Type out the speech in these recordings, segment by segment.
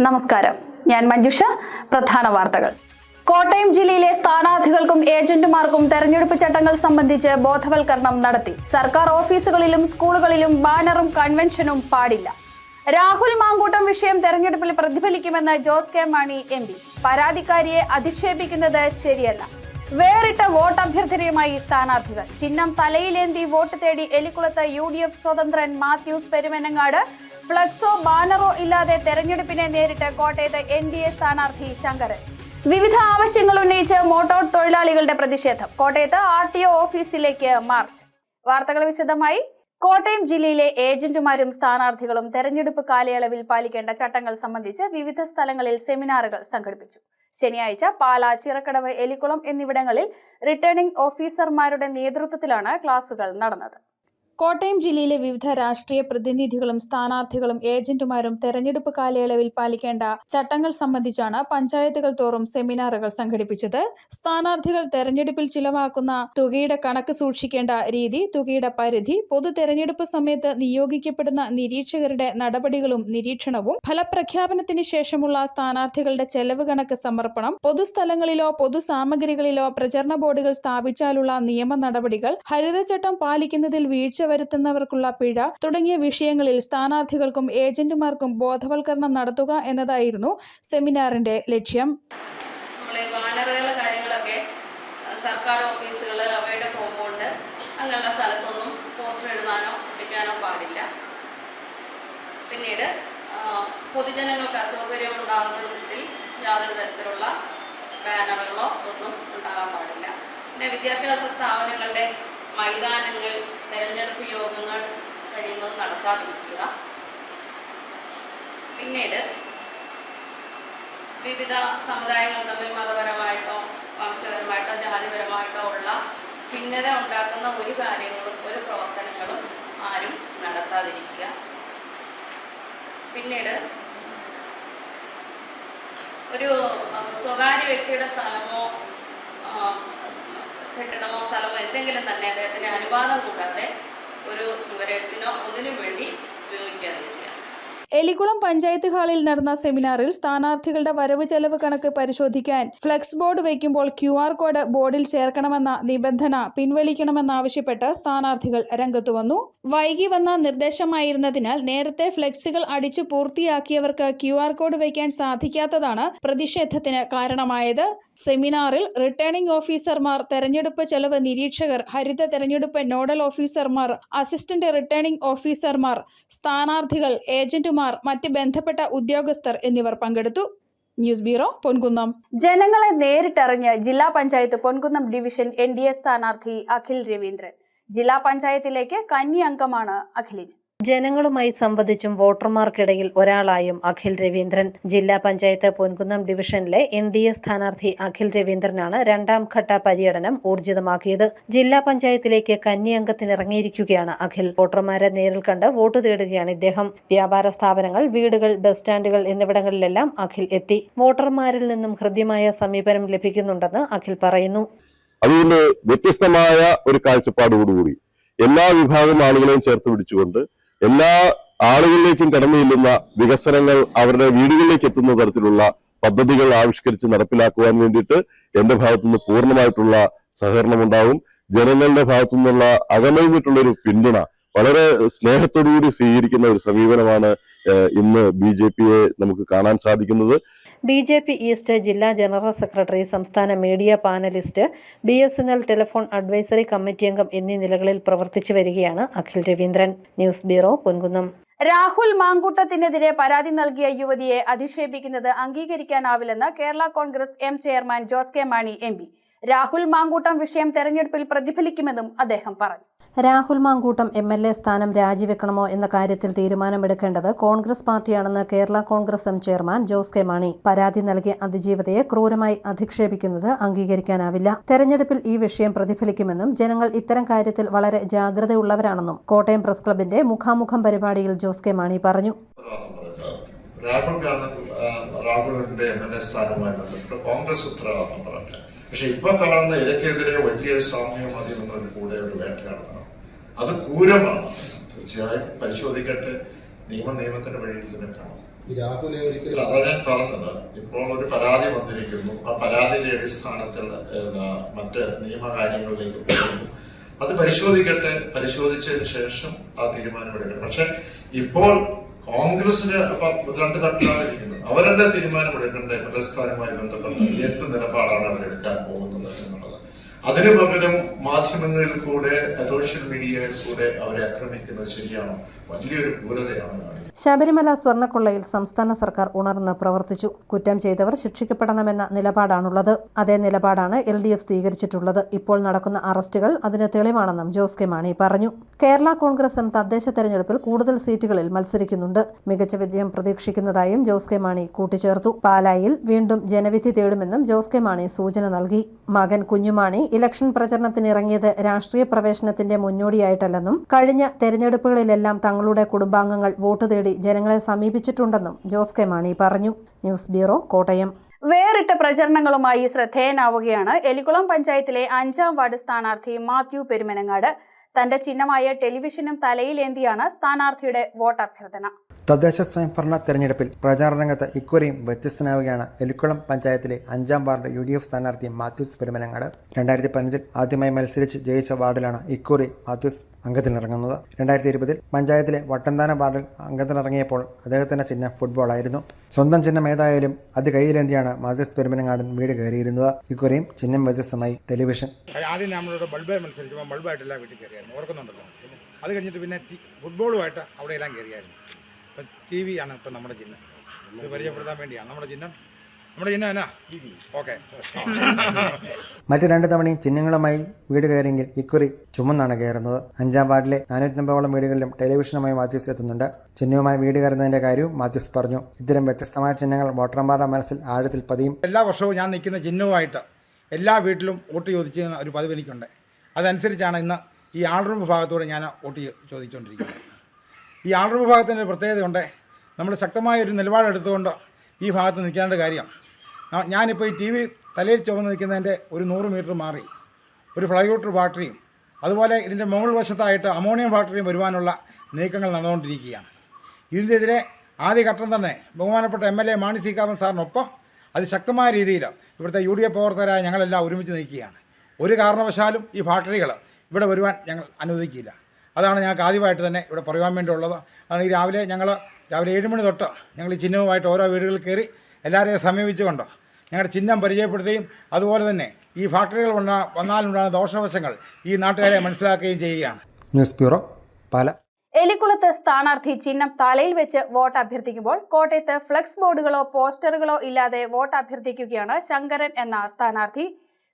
നമസ്കാരം, ഞാൻ മഞ്ജുഷ. പ്രധാന വാർത്തകൾ. കോട്ടയം ജില്ലയിലെ സ്ഥാനാർത്ഥികൾക്കും ഏജന്റുമാർക്കും തെരഞ്ഞെടുപ്പ് ചട്ടങ്ങൾ സംബന്ധിച്ച് ബോധവൽക്കരണം നടത്തി. സർക്കാർ ഓഫീസുകളിലും സ്കൂളുകളിലും ബാനറും കൺവെൻഷനും പാടില്ല. രാഹുൽ മാങ്കൂട്ടം വിഷയം തെരഞ്ഞെടുപ്പിൽ പ്രതിഫലിക്കുമെന്ന് ജോസ് കെ മാണി MP. പരാതിക്കാരിയെ അധിക്ഷേപിക്കുന്നത് ശരിയല്ല. വേറിട്ട വോട്ട് അഭ്യർത്ഥനയുമായി സ്ഥാനാർത്ഥികൾ. ചിഹ്നം തലയിലേന്തി വോട്ട് തേടി എലിക്കുളത്ത് UDF സ്വതന്ത്രൻ മാത്യൂസ് പെരുമനങ്ങാട്. ഫ്ലക്സോ ബാനറോ ഇല്ലാതെ തെരഞ്ഞെടുപ്പിനെ നേരിട്ട് കോട്ടയത്ത് NDA സ്ഥാനാർത്ഥി ശങ്കരൻ. വിവിധ ആവശ്യങ്ങൾ ഉന്നയിച്ച് മോട്ടോർ തൊഴിലാളികളുടെ പ്രതിഷേധം. കോട്ടയത്ത് RTO ഓഫീസിലേക്ക് മാർച്ച്. വാർത്തകൾ വിശദമായി. കോട്ടയം ജില്ലയിലെ ഏജന്റുമാരും സ്ഥാനാർത്ഥികളും തെരഞ്ഞെടുപ്പ് കാലയളവിൽ പാലിക്കേണ്ട ചട്ടങ്ങൾ സംബന്ധിച്ച് വിവിധ സ്ഥലങ്ങളിൽ സെമിനാറുകൾ സംഘടിപ്പിച്ചു. ശനിയാഴ്ച പാലാ, ചിറക്കടവ്, എലിക്കുളം എന്നിവിടങ്ങളിൽ റിട്ടേണിംഗ് ഓഫീസർമാരുടെ നേതൃത്വത്തിലാണ് ക്ലാസുകൾ നടന്നത്. കോട്ടയം ജില്ലയിലെ വിവിധ രാഷ്ട്രീയ പ്രതിനിധികളും സ്ഥാനാർത്ഥികളും ഏജന്റുമാരും തെരഞ്ഞെടുപ്പ് കാലയളവിൽ പാലിക്കേണ്ട ചട്ടങ്ങൾ സംബന്ധിച്ചാണ് പഞ്ചായത്തുകൾ തോറും സെമിനാറുകൾ സംഘടിപ്പിച്ചത്. സ്ഥാനാർത്ഥികൾ തെരഞ്ഞെടുപ്പിൽ ചിലവാക്കുന്ന തുകയുടെ കണക്ക് സൂക്ഷിക്കേണ്ട രീതി, തുകയുടെ പരിധി, പൊതു തെരഞ്ഞെടുപ്പ് സമയത്ത് നിയോഗിക്കപ്പെടുന്ന നിരീക്ഷകരുടെ നടപടികളും നിരീക്ഷണവും, ഫലപ്രഖ്യാപനത്തിന് ശേഷമുള്ള സ്ഥാനാർത്ഥികളുടെ ചെലവ് കണക്ക് സമർപ്പണം, പൊതുസ്ഥലങ്ങളിലോ പൊതുസാമഗ്രികളിലോ പ്രചരണ ബോർഡുകൾ സ്ഥാപിച്ചാലുള്ള നിയമ നടപടികൾ, ഹരിതചട്ടം പാലിക്കുന്നതിൽ വീഴ്ച വരുത്തുന്നവർക്കുള്ള പിഴ തുടങ്ങിയ വിഷയങ്ങളിൽ സ്ഥാനാർത്ഥികൾക്കും ഏജന്റുമാർക്കും ബോധവൽക്കരണം നടത്തുക എന്നതായിരുന്നു സെമിനാറിന്റെ ലക്ഷ്യം. കാര്യങ്ങളൊക്കെ സർക്കാർ ഓഫീസുകൾ, അവയുടെ കോമ്പൗണ്ട്, അങ്ങനെയുള്ള സ്ഥലത്തൊന്നും പോസ്റ്റർ എഴുതാനോ ഒട്ടിക്കാനോ പാടില്ല. പിന്നീട് പൊതുജനങ്ങൾക്ക് അസൗകര്യം ഉണ്ടാകുന്ന വിധത്തിൽ യാതൊരു തരത്തിലുള്ള ബാനറുകളോ ഒന്നും ഉണ്ടാകാൻ പാടില്ല. പിന്നെ വിദ്യാഭ്യാസ സ്ഥാപനങ്ങളുടെ മൈതാനങ്ങൾ, തെരഞ്ഞെടുപ്പ് യോഗങ്ങൾ കഴിയുന്നത് നടത്താതിരിക്കുക. പിന്നീട് വിവിധ സമുദായങ്ങൾ തമ്മിൽ മതപരമായിട്ടോ വംശപരമായിട്ടോ ജാതിപരമായിട്ടോ ഉള്ള ഭിന്നത ഉണ്ടാക്കുന്ന ഒരു കാര്യങ്ങളും ഒരു പ്രവർത്തനങ്ങളും ആരും നടത്താതിരിക്കുക. പിന്നീട് ഒരു സ്വകാര്യ വ്യക്തിയുടെ സ്ഥലമോ കെട്ടിടമോ സ്ഥലമോ എന്തെങ്കിലും തന്നെ അദ്ദേഹത്തിൻ്റെ അനുവാദം കൂടാതെ ഒരു ചുവരെഴുത്തിനോ ഒന്നിനും വേണ്ടി ഉപയോഗിക്കാതിരിക്കുക. എലിക്കുളം പഞ്ചായത്ത് ഹാളിൽ നടന്ന സെമിനാറിൽ സ്ഥാനാർത്ഥികളുടെ വരവ് ചെലവ് കണക്ക് പരിശോധിക്കാൻ ഫ്ലെക്സ് ബോർഡ് വയ്ക്കുമ്പോൾ QR കോഡ് ബോർഡിൽ ചേർക്കണമെന്ന നിബന്ധന പിൻവലിക്കണമെന്നാവശ്യപ്പെട്ട് സ്ഥാനാർത്ഥികൾ രംഗത്തു വന്നു. വൈകി വന്ന നിർദ്ദേശമായിരുന്നതിനാൽ നേരത്തെ ഫ്ലെക്സുകൾ അടിച്ചു പൂർത്തിയാക്കിയവർക്ക് QR കോഡ് വയ്ക്കാൻ സാധിക്കാത്തതാണ് പ്രതിഷേധത്തിന് കാരണമായത്. സെമിനാറിൽ റിട്ടേണിംഗ് ഓഫീസർമാർ, തെരഞ്ഞെടുപ്പ് ചെലവ് നിരീക്ഷകർ, ഹരിത തെരഞ്ഞെടുപ്പ് നോഡൽ ഓഫീസർമാർ, അസിസ്റ്റന്റ് റിട്ടേണിംഗ് ഓഫീസർമാർ, സ്ഥാനാർത്ഥികൾ, ഏജന്റുമാർ, മറ്റ് ബന്ധപ്പെട്ട ഉദ്യോഗസ്ഥർ എന്നിവർ പങ്കെടുത്തു. News bureau, Ponkunnam. ജനങ്ങളെ നേരിട്ടറിഞ്ഞ് ജില്ലാ പഞ്ചായത്ത് പൊൻകുന്നം ഡിവിഷൻ NDA സ്ഥാനാർത്ഥി അഖിൽ രവീന്ദ്രൻ. ജില്ലാ പഞ്ചായത്തിലേക്ക് കന്നി അംഗമാണ് അഖിലിന്. ജനങ്ങളുമായി സംവദിച്ചും വോട്ടർമാർക്കിടയിൽ ഒരാളായും അഖിൽ രവീന്ദ്രൻ. ജില്ലാ പഞ്ചായത്ത് പൊൻകുന്നം ഡിവിഷനിലെ NDA സ്ഥാനാർത്ഥി അഖിൽ രവീന്ദ്രനാണ് രണ്ടാം ഘട്ട പര്യടനം ഊർജിതമാക്കിയത്. ജില്ലാ പഞ്ചായത്തിലേക്ക് കന്നി അംഗത്തിനിറങ്ങിയിരിക്കുകയാണ് അഖിൽ. വോട്ടർമാരെ നേരിൽ കണ്ട് വോട്ട് തേടുകയാണ് ഇദ്ദേഹം. വ്യാപാര സ്ഥാപനങ്ങൾ, വീടുകൾ, ബസ് സ്റ്റാൻഡുകൾ എന്നിവിടങ്ങളിലെല്ലാം അഖിൽ എത്തി. വോട്ടർമാരിൽ നിന്നും ഹൃദ്യമായ സമീപനം ലഭിക്കുന്നുണ്ടെന്ന് അഖിൽ പറയുന്നു. അതുകൊണ്ട് വ്യത്യസ്തമായ ഒരു കാഴ്ചപ്പാടോടുകൂടി എല്ലാ വിഭാഗം ആളുകളെയും ചേർത്ത് പിടിച്ചുകൊണ്ട് എല്ലാ ആളുകളിലേക്കും കടന്നു ചെല്ലുന്ന വികസനങ്ങൾ അവരുടെ വീടുകളിലേക്ക് എത്തുന്ന തരത്തിലുള്ള പദ്ധതികൾ ആവിഷ്കരിച്ച് നടപ്പിലാക്കുവാൻ വേണ്ടിയിട്ട് എന്റെ ഭാഗത്തുനിന്ന് പൂർണ്ണമായിട്ടുള്ള സഹകരണം ഉണ്ടാവും. ജനങ്ങളുടെ ഭാഗത്തു നിന്നുള്ള അകമഴിഞ്ഞിട്ടുള്ള ഒരു പിന്തുണ, വളരെ സ്നേഹത്തോടുകൂടി സ്വീകരിക്കുന്ന ഒരു സമീപനമാണ് ഇന്ന് BJPയെ നമുക്ക് കാണാൻ സാധിക്കുന്നത്. BJP ഈസ്റ്റ് ജില്ലാ ജനറൽ സെക്രട്ടറി, സംസ്ഥാന media panelist, BSNL telephone advisory committee അംഗം എന്നീ നിലകളിൽ പ്രവർത്തിച്ചു വരികയാണ് അഖിൽ രവീന്ദ്രൻ. News bureau, Ponkunnam. രാഹുൽ മാങ്കൂട്ടത്തിനെതിരെ പരാതി നൽകിയ യുവതിയെ അധിക്ഷേപിക്കുന്നത് അംഗീകരിക്കാനാവില്ലെന്ന് Kerala Congress M chairman Jose K Mani MP. Rahul Mankoottam വിഷയം തെരഞ്ഞെടുപ്പിൽ പ്രതിഫലിക്കുമെന്നും അദ്ദേഹം പറഞ്ഞു. രാഹുൽ മാങ്കൂട്ടം MLA സ്ഥാനം രാജിവെക്കണമോ എന്ന കാര്യത്തിൽ തീരുമാനമെടുക്കേണ്ടത് കോൺഗ്രസ് പാർട്ടിയാണെന്ന് Kerala Congress M chairman Jose K Mani. പരാതി നൽകിയ അതിജീവിതയെ ക്രൂരമായി അധിക്ഷേപിക്കുന്നത് അംഗീകരിക്കാനാവില്ല. തെരഞ്ഞെടുപ്പിൽ ഈ വിഷയം പ്രതിഫലിക്കുമെന്നും ജനങ്ങൾ ഇത്തരം കാര്യത്തിൽ വളരെ ജാഗ്രതയുള്ളവരാണെന്നും കോട്ടയം പ്രസ് ക്ലബിന്റെ മുഖാമുഖം പരിപാടിയിൽ ജോസ് കെ മാണി പറഞ്ഞു. രാഹുലിന്റെ MLA സ്ഥാനവുമായി ബന്ധപ്പെട്ട് കോൺഗ്രസ് ഉത്തരവാദിത്വം പറഞ്ഞു. പക്ഷെ ഇപ്പൊ കാണുന്ന ഇരക്കെതിരെ വലിയ സാമ്യം അതിൽ കൂടെ ഒരു വേട്ടയാടുന്നതാണ്. അത് ക്രൂരമാണ്. തീർച്ചയായും പരിശോധിക്കട്ടെ, നിയമത്തിന്റെ വഴിയിൽ തന്നെ കാണാം. ഈ രാഹുൽ ഒരിക്കലും അതാ ഞാൻ പറഞ്ഞത്. ഇപ്പോൾ ഒരു പരാതി വന്നിരിക്കുന്നു, ആ പരാതിയുടെ അടിസ്ഥാനത്തിൽ മറ്റ് നിയമകാര്യങ്ങളിലേക്ക് പോകുന്നു. അത് പരിശോധിക്കട്ടെ, പരിശോധിച്ചതിന് ശേഷം ആ തീരുമാനമെടുക്കണം. പക്ഷെ ഇപ്പോൾ കോൺഗ്രസിന് രണ്ട് തട്ടിലാണ് ഇരിക്കുന്നത്. അവരുടെ തീരുമാനമെടുക്കേണ്ട പ്രസ്ഥാനവുമായി ബന്ധപ്പെട്ട് എന്ത് നിലപാടാണ് അവരെടുക്കാൻ പോകുന്നത് എന്നുള്ളത്. അതിനു പകരം മാധ്യമങ്ങളിൽ കൂടെ, സോഷ്യൽ മീഡിയയിൽ കൂടെ അവരെ ആക്രമിക്കുന്നത് ശരിയാണോ? വലിയൊരു ക്രൂരതയാണ് കാണിക്കുന്നത്. ശബരിമല സ്വർണ്ണക്കൊള്ളയിൽ സംസ്ഥാന സർക്കാർ ഉണർന്ന് പ്രവർത്തിച്ചു. കുറ്റം ചെയ്തവർ ശിക്ഷിക്കപ്പെടണമെന്ന നിലപാടാണുള്ളത്. അതേ നിലപാടാണ് LDF സ്വീകരിച്ചിട്ടുള്ളത്. ഇപ്പോൾ നടക്കുന്ന അറസ്റ്റുകൾ അതിന് തെളിവാണെന്നും ജോസ് കെ മാണി പറഞ്ഞു. കേരള കോൺഗ്രസും തദ്ദേശ തെരഞ്ഞെടുപ്പിൽ കൂടുതൽ സീറ്റുകളിൽ മത്സരിക്കുന്നുണ്ട്. മികച്ച വിജയം പ്രതീക്ഷിക്കുന്നതായും ജോസ് കെ മാണി കൂട്ടിച്ചേർത്തു. പാലായിൽ വീണ്ടും ജനവിധി തേടുമെന്നും ജോസ് കെ മാണി സൂചന നൽകി. മകൻ കുഞ്ഞുമാണി ഇലക്ഷൻ പ്രചരണത്തിനിറങ്ങിയത് രാഷ്ട്രീയ പ്രവേശനത്തിന്റെ മുന്നോടിയായിട്ടല്ലെന്നും കഴിഞ്ഞ തെരഞ്ഞെടുപ്പുകളിലെല്ലാം തങ്ങളുടെ കുടുംബാംഗങ്ങൾ വോട്ട് തേടി ജനങ്ങളെ സമീപിച്ചിട്ടുണ്ടെന്നും ജോസ് കെ മാണി പറഞ്ഞു. News bureau, Kottayam. വേറിട്ട പ്രചരണങ്ങളുമായി ശ്രദ്ധേയനാവുകയാണ് എലിക്കുളം പഞ്ചായത്തിലെ 5-ാം വാർഡ് സ്ഥാനാർത്ഥി മാത്യു പെരുമനങ്ങാട്. തന്റെ ചിഹ്നമായ ടെലിവിഷനും തലയിലേന്തിയാണ് സ്ഥാനാർത്ഥിയുടെ വോട്ടഭ്യർത്ഥന. തദ്ദേശ സ്വയംഭരണ തെരഞ്ഞെടുപ്പിൽ പ്രചാരണരംഗത്ത് ഇക്കുറിയും വ്യത്യസ്തനാവുകയാണ് എലിക്കുളം പഞ്ചായത്തിലെ 5-ാം വാർഡ് UDF സ്ഥാനാർത്ഥി മാത്യൂസ് പെരുമനങ്ങാട്. 2015 ആദ്യമായി മത്സരിച്ച് ജയിച്ച വാർഡിലാണ് ഇക്കുറി മാത്യൂസ് അംഗത്തിനിറങ്ങുന്നത്. 2020 പഞ്ചായത്തിലെ വട്ടന്താന വാർഡിൽ അംഗത്തിനിറങ്ങിയപ്പോൾ അദ്ദേഹത്തിന്റെ ചിഹ്നം ഫുട്ബോളായിരുന്നു. സ്വന്തം ചിഹ്നം ഏതായാലും അത് കയ്യിലേന്തിയാണ് മാത്യൂസ് പെരുമനങ്ങാടൻ വീട് കയറിയിരുന്നത്. ഇക്കുറിയും ചിഹ്നം വ്യത്യസ്തമായി ടെലിവിഷൻ. ആദ്യം നമ്മളോട് ബൾബായി മത്സരിച്ചപ്പോൾ ബൾബായിട്ടെല്ലാം വീട്ടിൽ കയറിയായിരുന്നു, ഓർക്കുന്നുണ്ടല്ലോ. അത് കഴിഞ്ഞിട്ട് പിന്നെ ഫുട്ബോളുമായിട്ട് അവിടെയെല്ലാം കയറിയായിരുന്നു. ഇപ്പം TV ആണ് ഇപ്പം നമ്മുടെ ചിഹ്നം. ഇത് പരിചയപ്പെടുത്താൻ വേണ്ടിയാണ് നമ്മുടെ ചിഹ്നം. നമ്മുടെ ചിഹ്നം എന്നാ? ഓക്കെ. മറ്റ് 2 തവണയും ചിഹ്നങ്ങളുമായി വീട് കയറിയെങ്കിൽ ഇക്കുറി ചുമന്നാണ് കയറുന്നത്. 5-ാം വാർഡിലെ 450ഓളം വീടുകളിലും ടെലിവിഷനുമായി മാത്യൂസ് എത്തുന്നുണ്ട്. ചിഹ്നവുമായി വീട് കയറുന്നതിന്റെ കാര്യവും മാത്യൂസ് പറഞ്ഞു. ഇത്തരം വ്യത്യസ്തമായ ചിഹ്നങ്ങൾ വോട്ടർമാരുടെ മനസ്സിൽ ആഴത്തിൽ പതിയും. എല്ലാ വർഷവും ഞാൻ നിൽക്കുന്ന ചിഹ്നവുമായിട്ട് എല്ലാ വീട്ടിലും വോട്ട് ചോദിച്ച് ഒരു പതിവ് എനിക്കുണ്ട്. അതനുസരിച്ചാണ് ഇന്ന് ഈ ആൾറൂം വിഭാഗത്തോടെ ഞാൻ വോട്ട് ചോദിച്ചുകൊണ്ടിരിക്കുന്നത്. ഈ ആൾറൂം വിഭാഗത്തിൻ്റെ പ്രത്യേകതയുണ്ട്. നമ്മൾ ശക്തമായൊരു നിലപാടെടുത്തുകൊണ്ട് ഈ ഭാഗത്ത് നിൽക്കേണ്ട കാര്യം. ഞാനിപ്പോൾ ഈ TV തലയിൽ ചുമന്ന് നിൽക്കുന്നതിൻ്റെ ഒരു 100 മീറ്റർ മാറി ഒരു ഫ്ലൈവുഡ് ഫാക്ടറിയും അതുപോലെ ഇതിൻ്റെ മുകൾ വശത്തായിട്ട് അമോണിയം ഫാക്ടറിയും വരുവാനുള്ള നീക്കങ്ങൾ നടന്നുകൊണ്ടിരിക്കുകയാണ്. ഇതിനെതിരെ ആദ്യഘട്ടം തന്നെ ബഹുമാനപ്പെട്ട MLA മാണി സി കാപ്പൻ സാറിനൊപ്പം അതിശക്തമായ രീതിയിൽ ഇവിടുത്തെ UDF പ്രവർത്തകരായ ഞങ്ങളെല്ലാം ഒരുമിച്ച് നിൽക്കുകയാണ്. ഒരു കാരണവശാലും ഈ ഫാക്ടറികൾ ഇവിടെ വരുവാൻ ഞങ്ങൾ അനുവദിക്കില്ല. അതാണ് ഞങ്ങൾക്ക് ആദ്യമായിട്ട് തന്നെ ഇവിടെ പറയുവാൻ വേണ്ടിയുള്ളത്. അതാണ് ഈ രാവിലെ 7 മണി തൊട്ട് ഞങ്ങൾ ഈ ചിഹ്നവുമായിട്ട് ഓരോ വീടുകളിൽ കയറി എല്ലാവരെയും സമീപിച്ചുകൊണ്ട് ഞങ്ങളുടെ ചിഹ്നം പരിചയപ്പെടുത്തുകയും അതുപോലെ തന്നെ ഈ ഫാക്ടറികൾ വന്നാലുണ്ടാകുന്ന ദോഷവശങ്ങൾ ഈ നാട്ടുകാരെ മനസ്സിലാക്കുകയും ചെയ്യുകയാണ്. ന്യൂസ് ബ്യൂറോ, പാല. എലിക്കുളത്ത് സ്ഥാനാർത്ഥി ചിഹ്നം തലയിൽ വെച്ച് വോട്ട് അഭ്യർത്ഥിക്കുമ്പോൾ കോട്ടയത്ത് ഫ്ലെക്സ് ബോർഡുകളോ പോസ്റ്ററുകളോ ഇല്ലാതെ വോട്ട് അഭ്യർത്ഥിക്കുകയാണ് ശങ്കരൻ എന്ന സ്ഥാനാർത്ഥി.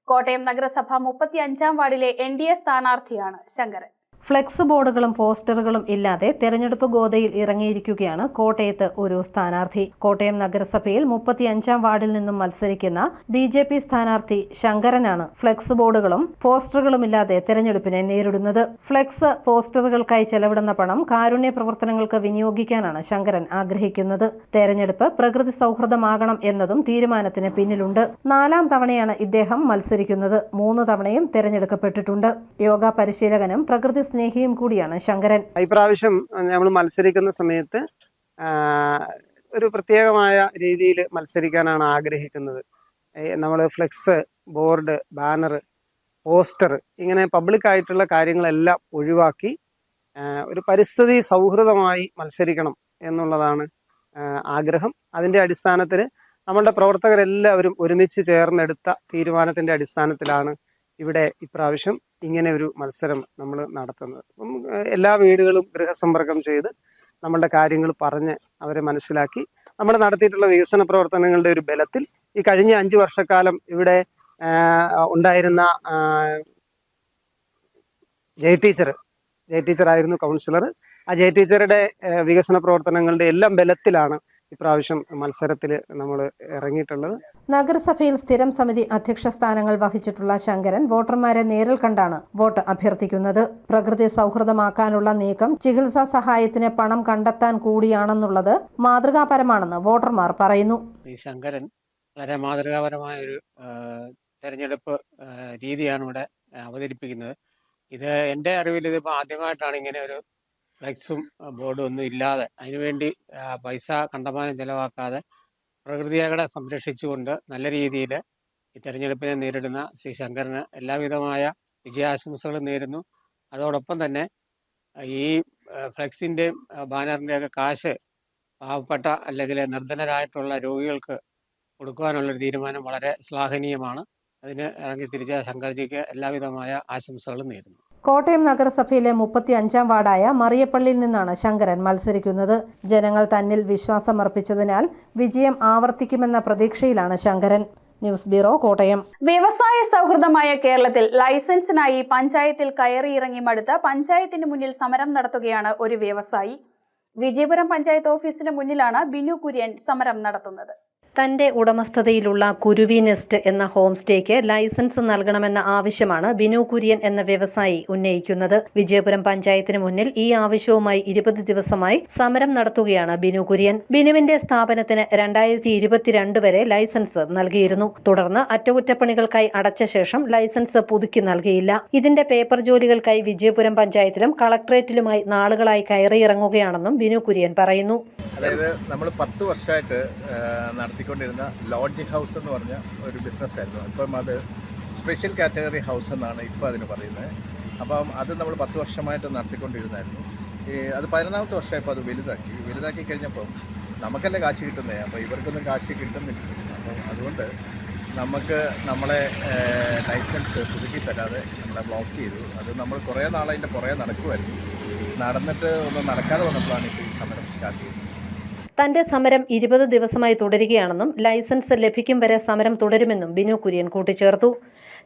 കോട്ടയം നഗരസഭ 35-ാം വാർഡിലെ NDA സ്ഥാനാർത്ഥിയാണ് ശങ്കരൻ. ഫ്ലെക്സ് ബോർഡുകളും പോസ്റ്ററുകളും ഇല്ലാതെ തെരഞ്ഞെടുപ്പ് ഗോതയിൽ ഇറങ്ങിയിരിക്കുകയാണ് കോട്ടയത്ത് ഒരു സ്ഥാനാർത്ഥി. കോട്ടയം നഗരസഭയിൽ 35-ാം വാർഡിൽ നിന്നും മത്സരിക്കുന്ന BJP സ്ഥാനാർത്ഥി ശങ്കരനാണ് ഫ്ലെക്സ് ബോർഡുകളും പോസ്റ്ററുകളും ഇല്ലാതെ തെരഞ്ഞെടുപ്പിനെ നേരിടുന്നത്. ഫ്ലെക്സ് പോസ്റ്ററുകൾക്കായി ചെലവിടുന്ന പണം കാരുണ്യ പ്രവർത്തനങ്ങൾക്ക് വിനിയോഗിക്കാനാണ് ശങ്കരൻ ആഗ്രഹിക്കുന്നത്. തെരഞ്ഞെടുപ്പ് പ്രകൃതി സൗഹൃദമാകണം എന്നതും തീരുമാനത്തിന് പിന്നിലുണ്ട്. 4-ാം തവണയാണ് ഇദ്ദേഹം മത്സരിക്കുന്നത്. 3 തവണയും തെരഞ്ഞെടുക്കപ്പെട്ടിട്ടുണ്ട്. യോഗ പരിശീലകനും പ്രകൃതി സ്നേഹിയും കൂടിയാണ് ശങ്കരൻ. ഇപ്രാവശ്യം നമ്മൾ മത്സരിക്കുന്ന സമയത്ത് ഒരു പ്രത്യേകമായ രീതിയിൽ മത്സരിക്കാനാണ് ആഗ്രഹിക്കുന്നത്. നമ്മൾ ഫ്ലെക്സ്, ബോർഡ്, ബാനർ, പോസ്റ്റർ ഇങ്ങനെ പബ്ലിക്കായിട്ടുള്ള കാര്യങ്ങളെല്ലാം ഒഴിവാക്കി ഒരു പരിസ്ഥിതി സൗഹൃദമായി മത്സരിക്കണം എന്നുള്ളതാണ് ആഗ്രഹം. അതിൻ്റെ അടിസ്ഥാനത്തിൽ നമ്മളുടെ പ്രവർത്തകരെല്ലാവരും ഒരുമിച്ച് ചേർന്നെടുത്ത തീരുമാനത്തിൻ്റെ അടിസ്ഥാനത്തിലാണ് ഇവിടെ ഇപ്രാവശ്യം ഇങ്ങനെ ഒരു മത്സരം നമ്മൾ നടത്തുന്നത്. അപ്പം എല്ലാ വീടുകളും ഗൃഹസമ്പർക്കം ചെയ്ത് നമ്മളുടെ കാര്യങ്ങൾ പറഞ്ഞ് അവരെ മനസ്സിലാക്കി നമ്മൾ നടത്തിയിട്ടുള്ള വികസന പ്രവർത്തനങ്ങളുടെ ഒരു ബലത്തിൽ ഈ കഴിഞ്ഞ 5 വർഷക്കാലം ഇവിടെ ഉണ്ടായിരുന്ന ജയ ടീച്ചറായിരുന്നു കൗൺസിലർ. ആ ജയ ടീച്ചറുടെ വികസന പ്രവർത്തനങ്ങളുടെ എല്ലാം ബലത്തിലാണ് ഇപ്രാവശ്യം മത്സരത്തിൽ നമ്മൾ ഇറങ്ങിയിട്ടുള്ളത്. നഗരസഭയിൽ സ്ഥിരം സമിതി അധ്യക്ഷ സ്ഥാനങ്ങൾ വഹിച്ചിട്ടുള്ള ശങ്കരൻ വോട്ടർമാരെ നേരിൽ കണ്ടാണ് വോട്ട് അഭ്യർത്ഥിക്കുന്നത്. പ്രകൃതി സൗഹൃദമാക്കാനുള്ള നീക്കം ചികിത്സാ സഹായത്തിന് പണം കണ്ടെത്താൻ കൂടിയാണെന്നുള്ളത് മാതൃകാപരമാണെന്ന് വോട്ടർമാർ പറയുന്നു. ഈ ശങ്കരൻ വളരെ മാതൃകാപരമായ ഒരു തെരഞ്ഞെടുപ്പ് രീതിയാണ് ഇവിടെ അവതരിപ്പിക്കുന്നത്. ഇത് എൻ്റെ അറിവിൽ ഇതിപ്പോൾ ആദ്യമായിട്ടാണ് ഇങ്ങനെ ഒരു ഫ്ലെക്സും ബോർഡും ഒന്നും ഇല്ലാതെ അതിനുവേണ്ടി പൈസ കണ്ടമാനം ചെലവാക്കാതെ പ്രകൃതിയെ സംരക്ഷിച്ചുകൊണ്ട് നല്ല രീതിയിൽ ഈ തെരഞ്ഞെടുപ്പിനെ നേരിടുന്ന ശ്രീ ശങ്കരന് എല്ലാവിധമായ വിജയാശംസകളും നേരുന്നു. അതോടൊപ്പം തന്നെ ഈ ഫ്ലെക്സിൻ്റെയും ബാനറിൻ്റെയൊക്കെ കാശ് പാവപ്പെട്ട അല്ലെങ്കിൽ നിർധനരായിട്ടുള്ള രോഗികൾക്ക് കൊടുക്കുവാനുള്ളൊരു തീരുമാനം വളരെ ശ്ലാഘനീയമാണ്. അതിന് ഇറങ്ങി തിരിച്ച ശങ്കർജിക്ക് എല്ലാവിധമായ ആശംസകളും നേരുന്നു. കോട്ടയം നഗരസഭയിലെ 35-ാം വാർഡായ മറിയപ്പള്ളിയിൽ നിന്നാണ് ശങ്കരൻ മത്സരിക്കുന്നത്. ജനങ്ങൾ തന്നിൽ വിശ്വാസമർപ്പിച്ചതിനാൽ വിജയം ആവർത്തിക്കുമെന്ന പ്രതീക്ഷയിലാണ് ശങ്കരൻ. News bureau, Kottayam. വ്യവസായ സൗഹൃദമായ കേരളത്തിൽ ലൈസൻസിനായി പഞ്ചായത്തിൽ കയറിയിറങ്ങി മടുത്ത പഞ്ചായത്തിന് മുന്നിൽ സമരം നടത്തുകയാണ് ഒരു വ്യവസായി. വിജയപുരം പഞ്ചായത്ത് ഓഫീസിന് മുന്നിലാണ് ബിനു കുര്യൻ സമരം നടത്തുന്നത്. തന്റെ ഉടമസ്ഥതയിലുള്ള കുരുവി നെസ്റ്റ് എന്ന ഹോം സ്റ്റേക്ക് ലൈസൻസ് നൽകണമെന്ന ആവശ്യമാണ് ബിനു കുര്യൻ എന്ന വ്യവസായി ഉന്നയിക്കുന്നത്. വിജയപുരം പഞ്ചായത്തിന് മുന്നിൽ ഈ ആവശ്യവുമായി 20 ദിവസമായി സമരം നടത്തുകയാണ് ബിനു കുര്യൻ. ബിനുവിന്റെ സ്ഥാപനത്തിന് 2022 വരെ ലൈസൻസ് നൽകിയിരുന്നു. തുടർന്ന് അറ്റകുറ്റപ്പണികൾക്കായി അടച്ച ശേഷം ലൈസൻസ് പുതുക്കി നൽകിയില്ല. ഇതിന്റെ പേപ്പർ ജോലികൾക്കായി വിജയപുരം പഞ്ചായത്തിലും കളക്ടറേറ്റിലുമായി നാളുകളായി കയറിയിറങ്ങുകയാണെന്നും ബിനു കുര്യൻ പറയുന്നു. അതായത് നമ്മൾ 10 വർഷമായിട്ട് നടത്തിക്കൊണ്ടിരുന്ന ലോഡ്ജിംഗ് ഹൗസ് എന്ന് പറഞ്ഞ ഒരു ബിസിനസ്സായിരുന്നു. അപ്പം അത് സ്പെഷ്യൽ കാറ്റഗറി ഹൗസ് എന്നാണ് ഇപ്പോൾ അതിന് പറയുന്നത്. അപ്പം അത് നമ്മൾ 10 വർഷമായിട്ട് നടത്തിക്കൊണ്ടിരുന്നായിരുന്നു. അത് 11ാമത്തെ വർഷമായപ്പോൾ അത് വലുതാക്കി കഴിഞ്ഞപ്പോൾ നമുക്കല്ലേ കാശ് കിട്ടുന്നത്, അപ്പോൾ ഇവർക്കൊന്നും കാശ് കിട്ടുന്നില്ല. അപ്പം അതുകൊണ്ട് നമുക്ക് നമ്മളെ ലൈസൻസ് പുതുക്കി തരാതെ നമ്മളെ ബ്ലോക്ക് ചെയ്തു. അത് നമ്മൾ കുറേ നാളതിൻ്റെ പുറകെ നടക്കുമായിരുന്നു. നടന്നിട്ട് ഒന്നും നടക്കാതെ വന്നപ്പോഴാണ് ഇപ്പോൾ ഈ സമരം സ്റ്റാർട്ട് ചെയ്യുന്നത്. തന്റെ സമരം 20 ദിവസമായി തുടരുകയാണെന്നും ലൈസൻസ് ലഭിക്കും വരെ സമരം തുടരുമെന്നും ബിനു കുര്യൻ കൂട്ടിച്ചേർത്തു.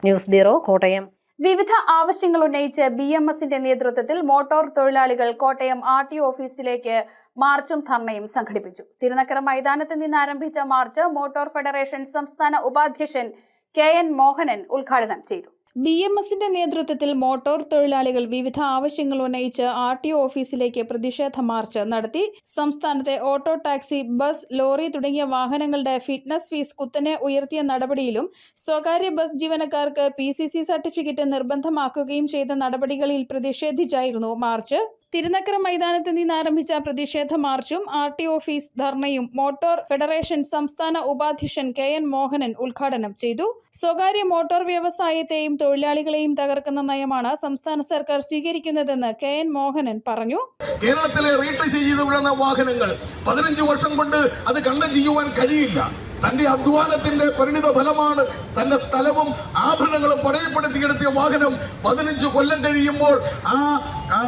News bureau, Kottayam. വിവിധ ആവശ്യങ്ങൾ ഉന്നയിച്ച് BMSന്റെ നേതൃത്വത്തിൽ മോട്ടോർ തൊഴിലാളികൾ കോട്ടയം RTO ഓഫീസിലേക്ക് മാർച്ചും ധർണയും സംഘടിപ്പിച്ചു. തിരുനക്കര മൈതാനത്ത് നിന്ന് ആരംഭിച്ച മാർച്ച് മോട്ടോർ ഫെഡറേഷൻ സംസ്ഥാന ഉപാധ്യക്ഷൻ KN മോഹനൻ ഉദ്ഘാടനം ചെയ്തു. BMSന്റെ നേതൃത്വത്തിൽ മോട്ടോർ തൊഴിലാളികൾ വിവിധ ആവശ്യങ്ങൾ ഉന്നയിച്ച് RTO ഓഫീസിലേക്ക് പ്രതിഷേധ മാർച്ച് നടത്തി. സംസ്ഥാനത്തെ ഓട്ടോ, ടാക്സി, ബസ്, ലോറി തുടങ്ങിയ വാഹനങ്ങളുടെ ഫിറ്റ്നസ് ഫീസ് കുത്തനെ ഉയർത്തിയ നടപടിയിലും സ്വകാര്യ ബസ് ജീവനക്കാർക്ക് PCC സർട്ടിഫിക്കറ്റ് നിർബന്ധമാക്കുകയും ചെയ്ത നടപടികളിൽ പ്രതിഷേധിച്ചായിരുന്നു മാർച്ച്. തിരുനക്കര മൈതാനത്ത് നിന്ന് ആരംഭിച്ച പ്രതിഷേധ മാർച്ചും RTO ഓഫീസ് ധർണയും മോട്ടോർ ഫെഡറേഷൻ സംസ്ഥാന ഉപാധ്യക്ഷൻ KN മോഹനൻ ഉദ്ഘാടനം ചെയ്തു. സ്വകാര്യ മോട്ടോർ വ്യവസായത്തെയും തൊഴിലാളികളെയും തകർക്കുന്ന നയമാണ് സംസ്ഥാന സർക്കാർ സ്വീകരിക്കുന്നതെന്ന് KN മോഹനൻ പറഞ്ഞു. കേരളത്തിലെ റീട്രീറ്റ് ചെയ്ത് വിടുന്ന വാഹനങ്ങൾ 15 വർഷം കൊണ്ട് അത് കണ്ടം ചെയ്യുവാൻ കഴിയില്ല. തന്റെ അധ്വാനത്തിന്റെ പരിണിത ഫലമാണ് തന്റെ സ്ഥലവും ആഭരണങ്ങളും പണയപ്പെടുത്തിയെടുത്തിയ വാഹനം 15 കൊല്ലം കഴിയുമ്പോൾ ആ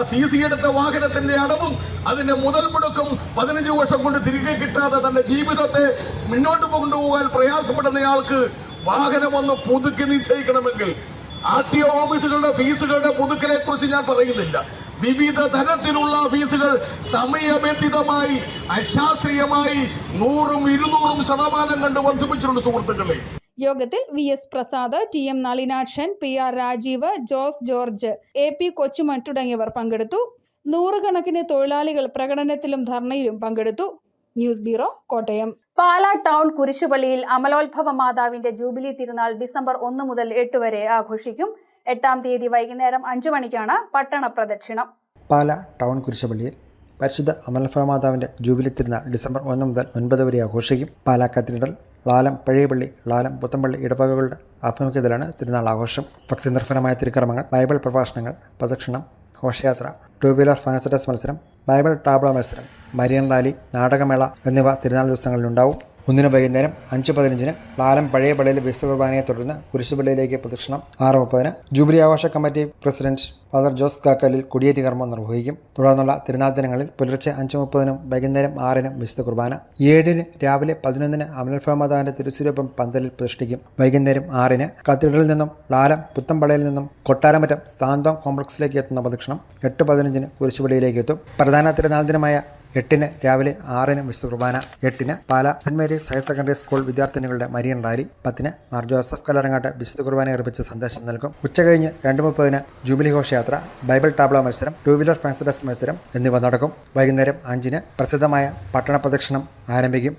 CC എടുത്ത വാഹനത്തിന്റെ അടവും അതിന്റെ മുതൽ മുടക്കും 15 വർഷം കൊണ്ട് തിരികെ കിട്ടാതെ തന്റെ ജീവിതത്തെ മുന്നോട്ട് കൊണ്ടുപോകാൻ പ്രയാസപ്പെടുന്നയാൾക്ക് വാഹനമൊന്ന് പുതുക്കി നിശ്ചയിക്കണമെങ്കിൽ RTO ഓഫീസുകളുടെ ഫീസുകളുടെ പുതുക്കലെ കുറിച്ച് ഞാൻ പറയുന്നില്ല. വിവിധ തരത്തിലുള്ള ഫീസുകൾ സമയബന്ധിതമായി അശാസ്ത്രീയമായി 100-200% കണ്ട് വർദ്ധിപ്പിച്ചിട്ടുണ്ട് സുഹൃത്തുക്കളെ. യോഗത്തിൽ VS Prasad, TM Nalinakshan, PR Rajeev, Jose George, AP Kochuman തുടങ്ങിയവർ പങ്കെടുത്തു. 100 കണക്കിന് തൊഴിലാളികൾ പ്രകടനത്തിലും ധർണയിലും പങ്കെടുത്തു. News bureau, Kottayam. Pala town കുരിശുപള്ളിയിൽ അമലോത്ഭവ മാതാവിന്റെ ജൂബിലി തിരുനാൾ ഡിസംബർ 1 മുതൽ 8 വരെ ആഘോഷിക്കും. 8-ാം തീയതി വൈകുന്നേരം 5 മണിക്കാണ് പട്ടണ പ്രദക്ഷിണം. പാലാ ടൗൺ കുരിശുപള്ളിയിൽ പരിശുദ്ധ അമലോത്ഭവ മാതാവിന്റെ ജൂബിലി തിരുനാൾ ഡിസംബർ 1 മുതൽ 9 വരെ ആഘോഷിക്കും. പാലാ കത്തീഡ്രൽ, ലാലം പഴയപള്ളി, ലാലം പുത്തമ്പള്ളി ഇടവകകളുടെ ആഭിമുഖ്യത്തിലാണ് തിരുനാൾ ആഘോഷം. ഭക്തി നിർഭരമായ തിരുക്കർമ്മങ്ങൾ, ബൈബിൾ പ്രഭാഷണങ്ങൾ, പ്രദക്ഷിണം, ഘോഷയാത്ര, 2 വീലർ ഫാനസറ്റസ് മത്സരം, ബൈബിൾ ടാബ്ലോ മത്സരം, മരിയൻ റാലി, നാടകമേള എന്നിവ തിരുനാൾ ദിവസങ്ങളിലുണ്ടാവും. 1 വൈകുന്നേരം 5:15 ലാലം പഴയ പള്ളിയിൽ വിശുദ്ധ കുർബാനയെ തുടർന്ന് കുരിശുപള്ളിയിലേക്ക് പ്രദക്ഷിണം. 6:30 ജൂബിലി ആഘോഷ committee president father Jose Kakkalil കൊടിയേറ്റ് കർമ്മം നിർവഹിക്കും. തുടർന്നുള്ള തിരുനാൾ ദിനങ്ങളിൽ പുലർച്ചെ 5:30 വൈകുന്നേരം 6 വിശുദ്ധ കുർബാന. 7 രാവിലെ 11 അമലോത്ഭവ മാതാവിന്റെ തിരുസ്വരൂപം പന്തലിൽ പ്രതിഷ്ഠിക്കും. വൈകുന്നേരം 6 കത്തീഡ്രലിൽ നിന്നും ലാലം പുത്തമ്പള്ളിയിൽ നിന്നും കൊട്ടാരമറ്റം സാന്തോം കോംപ്ലക്സിലേക്ക് എത്തുന്ന പ്രദക്ഷിണം 8:15 കുരിശുപള്ളിയിലേക്ക് എത്തും. പ്രധാന തിരുനാൾ ദിനമായ 8 രാവിലെ 6 വിശുദ്ധ കുർബാന. 8 Pala saint Mary's higher secondary school വിദ്യാർത്ഥിനികളുടെ മരിയൻ റാലി. 10 മാർ ജോസഫ് കല്ലറങ്ങാട്ട് വിശുദ്ധ കുർബാന അർപ്പിച്ച് സന്ദേശം നൽകും. ഉച്ചകഴിഞ്ഞ് 2:30 ജൂബിലി ഘോഷയാത്ര, ബൈബിൾ ടാബ്ലോ മത്സരം, 2 വീലർ ഫാൻസറ്റസ് മത്സരം എന്നിവ നടക്കും. വൈകുന്നേരം 5 പ്രസിദ്ധമായ പട്ടണ പ്രദക്ഷിണം ആരംഭിക്കും.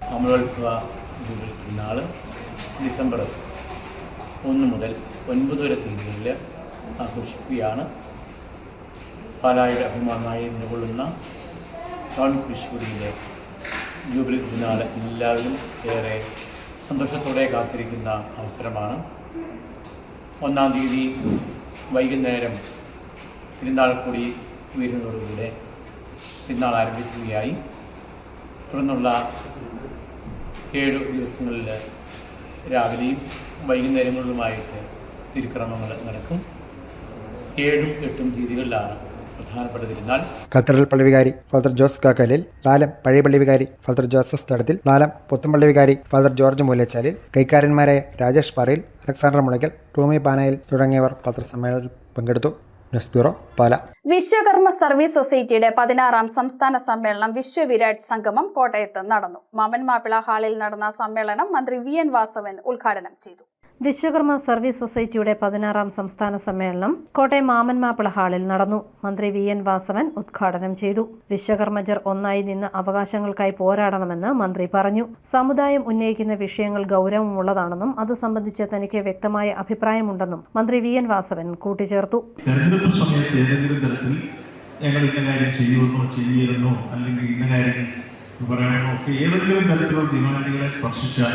ഡിസംബർ 1 മുതൽ 9 വരെ തീയതികളിൽ ആഘോഷിക്കുകയാണ്. പാലായുടെ അഭിമാനമായി നിലകൊള്ളുന്ന ടൗൺ ഫിഷ്പുരിയിലെ ജൂബിലി തിരുനാൾ എല്ലാവരും ഏറെ സന്തോഷത്തോടെ കാത്തിരിക്കുന്ന അവസരമാണ്. 1-ാം തീയതി വൈകുന്നേരം തിരുനാൾ കൂടി വീരുന്നതോടുകൂടെ തിരുനാൾ ആരംഭിക്കുകയായി. തുടർന്നുള്ള 7 ദിവസങ്ങളിൽ രാവിലെയും വൈകുന്നേരങ്ങളിലുമായിട്ട് തിരുക്രമങ്ങൾ നടക്കും. 7ഉം 8ഉം തീയതികളിലാണ് പ്രധാനപ്പെട്ട തിരുനാൾ. കത്തീഡ്രൽ പള്ളി വികാരി ഫാദർ ജോസ് കാക്കലിൽ, ലാലം പഴയ പള്ളി വികാരി ഫാദർ ജോസഫ് തടത്തിൽ, ലാലം പുത്തമ്പള്ളി വികാരി ഫാദർ ജോർജ് മൂലച്ചാലിൽ, കൈക്കാരന്മാരായ രാജേഷ് പാറയിൽ, അലക്സാണ്ടർ മുളയ്ക്കൽ, ടോമി പാനായിൽ തുടങ്ങിയവർ പത്രസമ്മേളനത്തിൽ പങ്കെടുത്തു. ന്യൂസ് ബ്യൂറോ, പാല. വിശ്വകർമ്മ സർവീസ് സൊസൈറ്റിയുടെ 16ാം സംസ്ഥാന സമ്മേളനം വിശ്വവിരാട് സംഗമം കോട്ടയത്ത് നടന്നു. മാമൻ മാപ്പിള ഹാളിൽ നടന്ന സമ്മേളനം മന്ത്രി VN വാസവൻ ഉദ്ഘാടനം ചെയ്തു. വിശ്വകർമ്മ സർവീസ് സൊസൈറ്റിയുടെ 16ാം സംസ്ഥാന സമ്മേളനം കോട്ടയം മാമൻ മാപ്പിള ഹാളിൽ നടന്നു. മന്ത്രി VN വാസവൻ ഉദ്ഘാടനം ചെയ്തു. വിശ്വകർമ്മജർ ഒന്നായി നിന്ന് അവകാശങ്ങൾക്കായി പോരാടണമെന്ന് മന്ത്രി പറഞ്ഞു. സമുദായം ഉന്നയിക്കുന്ന വിഷയങ്ങൾ ഗൗരവമുള്ളതാണെന്നും അത് സംബന്ധിച്ച് തനിക്ക് വ്യക്തമായ അഭിപ്രായമുണ്ടെന്നും മന്ത്രി VN വാസവൻ കൂട്ടിച്ചേർത്തു. തെരഞ്ഞെടുപ്പ് സമയത്ത് ഏതെങ്കിലും തരത്തിൽ ഞങ്ങൾ ഇന്ന കാര്യം ചെയ്യുമെന്നോ ചെയ്തിരുന്നോ അല്ലെങ്കിൽ ഇന്ന കാര്യം പറയണമോ ഒക്കെ ഏതെങ്കിലും തരത്തിലുള്ള ഡിമാൻഡുകളെ സ്പർശിച്ചാൽ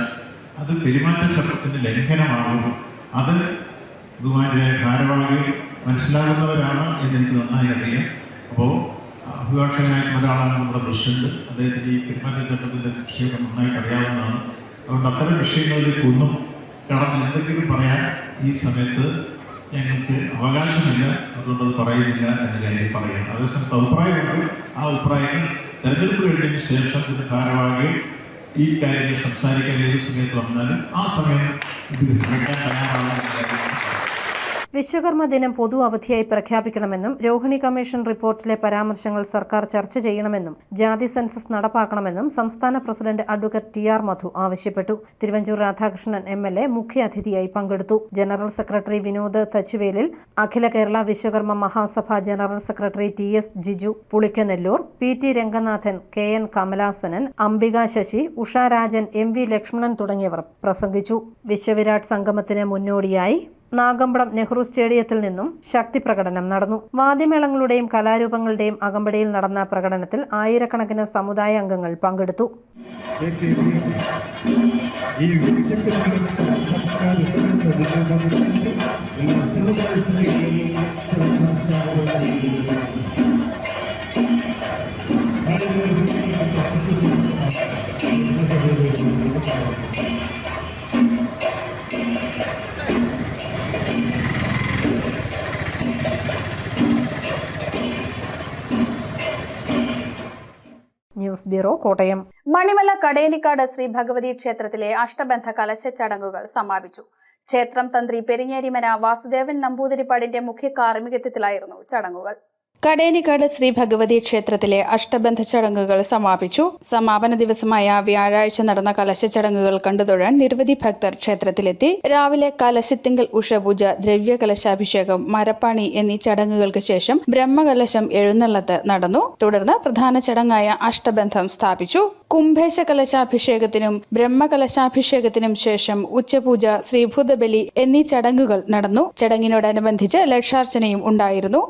അത് പെരുമാറ്റച്ചട്ടത്തിൻ്റെ ലംഘനമാകും. അത് ഇതുമാതിരി ഭാരവാഹികൾ മനസ്സിലാകുന്നവരാണ് എന്നെനിക്ക് നന്നായി അറിയാം. അപ്പോൾ അഭിഭാഷകനായ ഒരാളാണ് നമ്മുടെ പ്രസിഡന്റ്. അദ്ദേഹത്തിന് ഈ പെരുമാറ്റച്ചട്ടത്തിൻ്റെ വിഷയമൊക്കെ നന്നായിട്ട് അറിയാവുന്നതാണ്. അതുകൊണ്ട് അത്തരം വിഷയങ്ങളിലേക്ക് ഒന്നും കടന്ന് എന്തെങ്കിലും പറയാൻ ഈ സമയത്ത് ഞങ്ങൾക്ക് അവകാശമില്ല. അതുകൊണ്ട് അത് പറയുന്നില്ല എന്ന കാര്യം പറയണം. അതേസമയത്ത് അഭിപ്രായമുണ്ട്. ആ അഭിപ്രായങ്ങൾ തെരഞ്ഞെടുപ്പ് കഴിഞ്ഞതിന് ശേഷം ഇത് ഭാരവാഹികൾ ഈ കാര്യങ്ങൾ സംസാരിക്കാൻ ഏത് സമയത്ത് വന്നാലും ആ സമയം ഇത് തയ്യാറാവുന്ന. വിശ്വകർമ്മ ദിനം പൊതു അവധിയായി പ്രഖ്യാപിക്കണമെന്നും രോഹിണി കമ്മീഷൻ റിപ്പോർട്ടിലെ പരാമർശങ്ങൾ സർക്കാർ ചർച്ച ചെയ്യണമെന്നും ജാതി സെൻസസ് നടപ്പാക്കണമെന്നും സംസ്ഥാന പ്രസിഡന്റ് അഡ്വക്കേറ്റ് TR മധു ആവശ്യപ്പെട്ടു. തിരുവഞ്ചൂർ രാധാകൃഷ്ണൻ MLA മുഖ്യാതിഥിയായി പങ്കെടുത്തു. General secretary Vinod Thachuvelil, Akhila Kerala Vishwakarma Mahasabha general secretary TS Jiju Pulikkanellur, PT Renganathan, KN Kamalasanan, Ambika Sasi, Usharajan, MV Lakshmanan തുടങ്ങിയവർ പ്രസംഗിച്ചു. വിശ്വവിരാട് സംഗമത്തിന് മുന്നോടിയായി നാഗമ്പടം നെഹ്റു സ്റ്റേഡിയത്തിൽ നിന്നും ശക്തി പ്രകടനം നടന്നു. വാദ്യമേളങ്ങളുടെയും കലാരൂപങ്ങളുടെയും അകമ്പടിയിൽ നടന്ന പ്രകടനത്തിൽ ആയിരക്കണക്കിന് സമുദായ അംഗങ്ങൾ പങ്കെടുത്തു. News bureau, Kottayam. മണിമല കടേനിക്കാട് ശ്രീ ഭഗവതി ക്ഷേത്രത്തിലെ അഷ്ടബന്ധ കലശ ചടങ്ങുകൾ സമാപിച്ചു. ക്ഷേത്രം തന്ത്രി പെരിങ്ങേരിമന വാസുദേവൻ നമ്പൂതിരിപ്പാടിന്റെ മുഖ്യ കാർമ്മികത്വത്തിലായിരുന്നു ചടങ്ങുകൾ. കടേനിക്കാട് ശ്രീ ഭഗവതി ക്ഷേത്രത്തിലെ അഷ്ടബന്ധ ചടങ്ങുകൾ സമാപിച്ചു. സമാപന ദിവസമായ വ്യാഴാഴ്ച നടന്ന കലശ ചടങ്ങുകൾ കണ്ടുതൊഴാൻ നിരവധി ഭക്തർ ക്ഷേത്രത്തിലെത്തി. രാവിലെ കലശത്തിങ്കൽ ഉഷപൂജ, ദ്രവ്യ കലശാഭിഷേകം, മരപ്പാണി എന്നീ ചടങ്ങുകൾക്ക് ശേഷം ബ്രഹ്മകലശം എഴുന്നള്ളത്ത് നടന്നു. തുടർന്ന് പ്രധാന ചടങ്ങായ അഷ്ടബന്ധം സ്ഥാപിച്ചു. കുംഭേശ കലശാഭിഷേകത്തിനും ബ്രഹ്മകലശാഭിഷേകത്തിനും ശേഷം ഉച്ചപൂജ, ശ്രീഭൂതബലി എന്നീ ചടങ്ങുകൾ നടന്നു. ചടങ്ങിനോടനുബന്ധിച്ച് ലക്ഷാർച്ചനയും ഉണ്ടായിരുന്നു.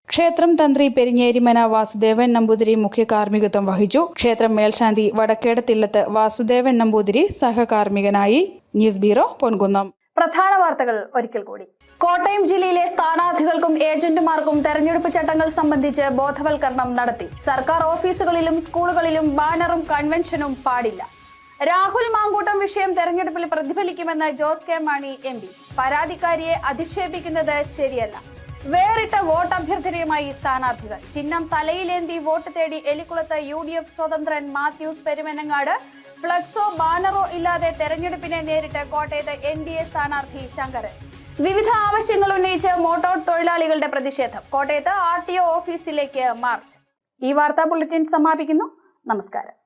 ക്ഷേത്രം തന്ത്രി പെരിങ്ങേരിമന വാസുദേവൻ നമ്പൂതിരി മുഖ്യ കാർമ്മികത്വം വഹിച്ചു. ക്ഷേത്രം മേൽശാന്തി വടക്കേടത്തില്ലത്ത് വാസുദേവൻ നമ്പൂതിരി സഹകാർമ്മികനായി. News bureau, Ponkunnam. പ്രധാന വാർത്തകൾ ഒരിക്കൽ കൂടി. കോട്ടയം ജില്ലയിലെ സ്ഥാനാർത്ഥികൾക്കും ഏജന്റുമാർക്കും തെരഞ്ഞെടുപ്പ് ചട്ടങ്ങൾ സംബന്ധിച്ച് ബോധവൽക്കരണം നടത്തി. സർക്കാർ ഓഫീസുകളിലും സ്കൂളുകളിലും ബാനറും കൺവെൻഷനും പാടില്ല. രാഹുൽ മാങ്കൂട്ടം വിഷയം തെരഞ്ഞെടുപ്പിൽ പ്രതിഫലിക്കുമെന്ന് ജോസ് കെ മാണി MP. പരാതിക്കാരിയെ അധിക്ഷേപിക്കുന്നത് ശരിയല്ല. വേറിട്ട വോട്ട് അഭ്യർത്ഥനയുമായി സ്ഥാനാർത്ഥികൾ. ചിഹ്നം തലയിലേന്തി വോട്ട് തേടി എലിക്കുളത്ത് UDF സ്വതന്ത്രൻ മാത്യൂസ് പെരുമനങ്ങാട്. ഫ്ലക്സോ ബാനറോ ഇല്ലാതെ തെരഞ്ഞെടുപ്പിനെ നേരിട്ട് കോട്ടയത്ത് NDA സ്ഥാനാർത്ഥി ശങ്കരൻ. വിവിധ ആവശ്യങ്ങൾ ഉന്നയിച്ച് മോട്ടോർ തൊഴിലാളികളുടെ പ്രതിഷേധം. കോട്ടയത്ത് RTO ഓഫീസിലേക്ക് മാർച്ച്. ഈ വാർത്താ ബുള്ളറ്റിൻ സമാപിക്കുന്നു. നമസ്കാരം.